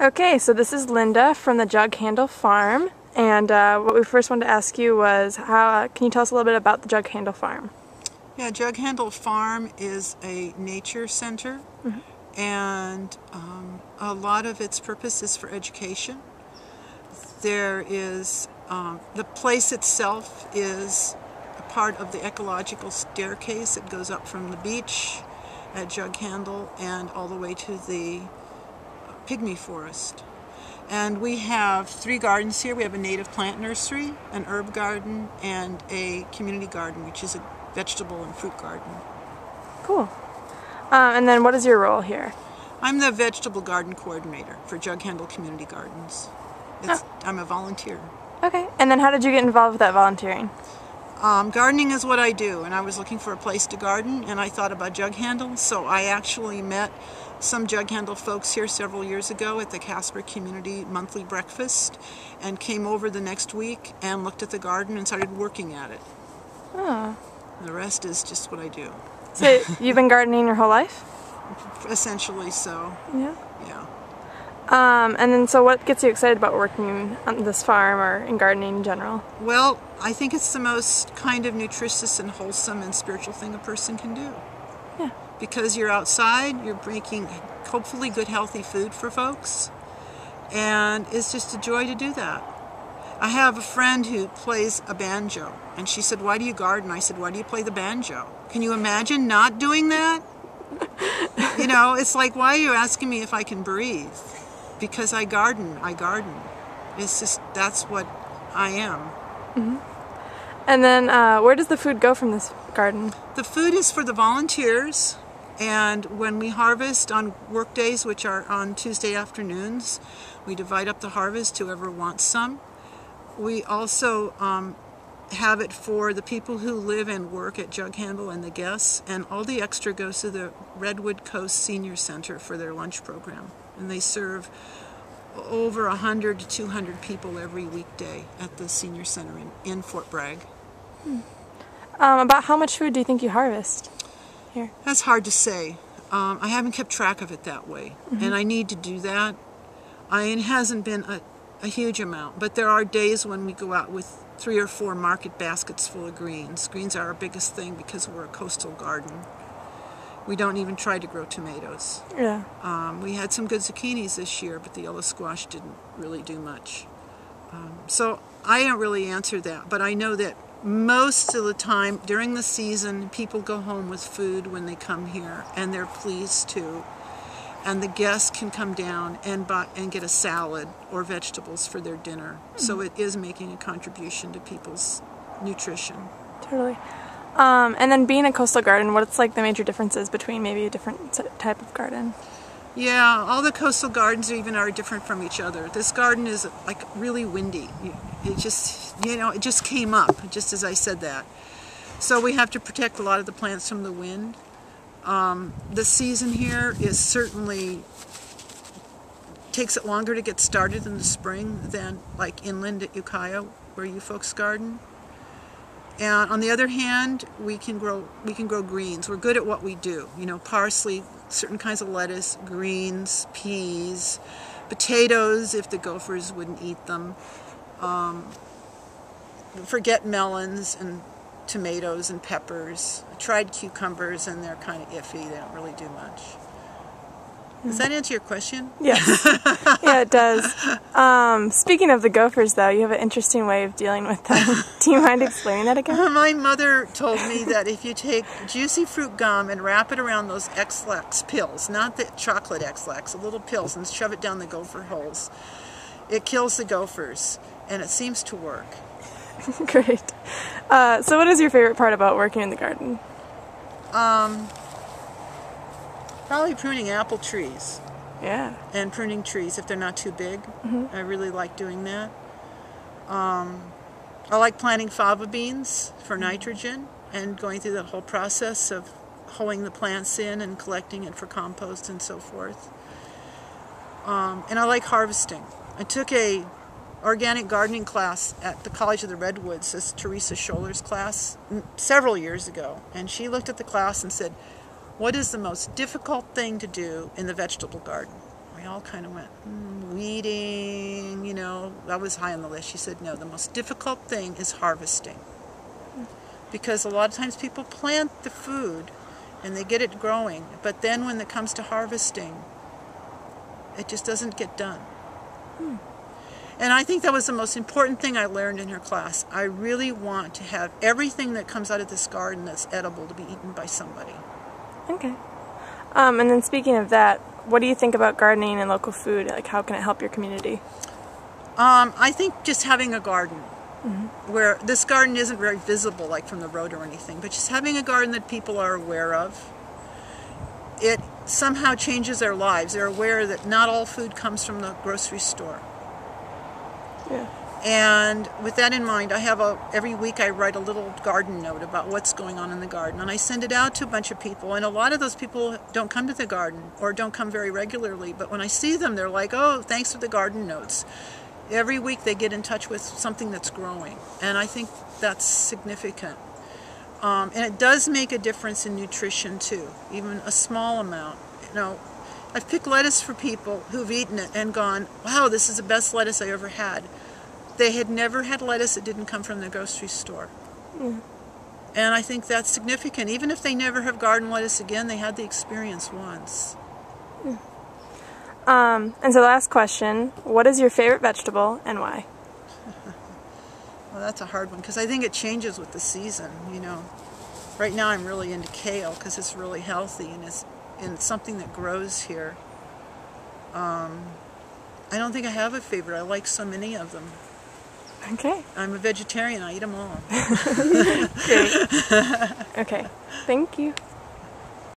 Okay, so this is Linda from the Jug Handle Farm, and what we first wanted to ask you was, can you tell us a little bit about the Jug Handle Farm? Yeah, Jug Handle Farm is a nature center, and a lot of its purpose is for education. There is, the place itself is a part of the ecological staircase that goes up from the beach at Jug Handle and all the way to the pygmy forest. And we have 3 gardens here. We have a native plant nursery, an herb garden, and a community garden, which is a vegetable and fruit garden. Cool. And then what is your role here? I'm the vegetable garden coordinator for Jug Handle Community Gardens. I'm a volunteer. Okay, and then how did you get involved with that volunteering? Gardening is what I do, and I was looking for a place to garden, and I thought about Jug Handle, so I actually met some Jug Handle folks here several years ago at the Casper Community Monthly Breakfast, and came over the next week and looked at the garden and started working at it. Oh. The rest is just what I do. So you've been gardening your whole life? Essentially so. Yeah. Yeah. And then so what gets you excited about working on this farm or in gardening in general? Well, I think it's the most kind of nutritious and wholesome and spiritual thing a person can do. Yeah. Because you're outside, you're making hopefully good healthy food for folks, and it's just a joy to do that. I have a friend who plays a banjo, and she said, "Why do you garden?" I said, "Why do you play the banjo?" Can you imagine not doing that? You know, it's like, why are you asking me if I can breathe? Because I garden. It's just, that's what I am. Mm-hmm. And then where does the food go from this garden? The food is for the volunteers, and when we harvest on work days, which are on Tuesday afternoons, we divide up the harvest to whoever wants some. We also have it for the people who live and work at Jug Handle and the guests, and all the extra goes to the Redwood Coast Senior Center for their lunch program. And they serve over 100 to 200 people every weekday at the Senior Center in Fort Bragg. About how much food do you think you harvest here? That's hard to say. I haven't kept track of it that way, and I need to do that. It hasn't been a huge amount, but there are days when we go out with 3 or 4 market baskets full of greens. Greens are our biggest thing because we're a coastal garden. We don't even try to grow tomatoes. Yeah. We had some good zucchinis this year, but the yellow squash didn't really do much. So I don't really answer that, but I know that most of the time during the season, people go home with food when they come here, and they're pleased to. And the guests can come down and get a salad or vegetables for their dinner. So it is making a contribution to people's nutrition. Totally. And then being a coastal garden, what's like the major differences between maybe a different type of garden? Yeah, all the coastal gardens even are different from each other. This garden is like really windy. It just, it just came up, just as I said that. So we have to protect a lot of the plants from the wind. The season here is certainly, takes it longer to get started in the spring than like inland at Ukiah, where you folks garden. And on the other hand, we can grow greens. We're good at what we do. Parsley, certain kinds of lettuce, greens, peas, potatoes if the gophers wouldn't eat them. Forget melons and tomatoes and peppers. I tried cucumbers and they're kind of iffy. They don't really do much. Does that answer your question? Yes. Yeah, it does. Speaking of the gophers, though, you have an interesting way of dealing with them. Do you mind explaining that again? My mother told me that if you take juicy fruit gum and wrap it around those X-Lax pills, not the chocolate X-Lax, the little pills, and shove it down the gopher holes, it kills the gophers, and it seems to work. Great. So what is your favorite part about working in the garden? Probably pruning apple trees. Yeah. And pruning trees if they're not too big. I really like doing that. I like planting fava beans for nitrogen and going through the whole process of hoeing the plants in and collecting it for compost and so forth. And I like harvesting. I took a organic gardening class at the College of the Redwoods, this Teresa Scholler's class, several years ago, and she looked at the class and said, "What is the most difficult thing to do in the vegetable garden?" We all kind of went, weeding, you know, that was high on the list. She said, no, the most difficult thing is harvesting. Because a lot of times people plant the food and they get it growing, but then when it comes to harvesting, it just doesn't get done. And I think that was the most important thing I learned in her class. I really want to have everything that comes out of this garden that's edible to be eaten by somebody. Okay. And then speaking of that, what do you think about gardening and local food? Like, how can it help your community? I think just having a garden, where this garden isn't very visible, like from the road or anything, but just having a garden that people are aware of, it somehow changes their lives. They're aware that not all food comes from the grocery store. Yeah. And with that in mind, every week I write a little garden note about what's going on in the garden, and I send it out to a bunch of people, and a lot of those people don't come to the garden or don't come very regularly, but when I see them, they're like, oh, thanks for the garden notes. Every week they get in touch with something that's growing, and I think that's significant. And it does make a difference in nutrition too, even a small amount. You know, I've picked lettuce for people who've eaten it and gone, wow, this is the best lettuce I ever had. They had never had lettuce that didn't come from the grocery store. And I think that's significant. Even if they never have garden lettuce again, they had the experience once. And so last question, what is your favorite vegetable and why? Well, that's a hard one because I think it changes with the season, you know. Right now I'm really into kale because it's really healthy and it's something that grows here. I don't think I have a favorite. I like so many of them. Okay. I'm a vegetarian. I eat them all. Great. Okay. Thank you.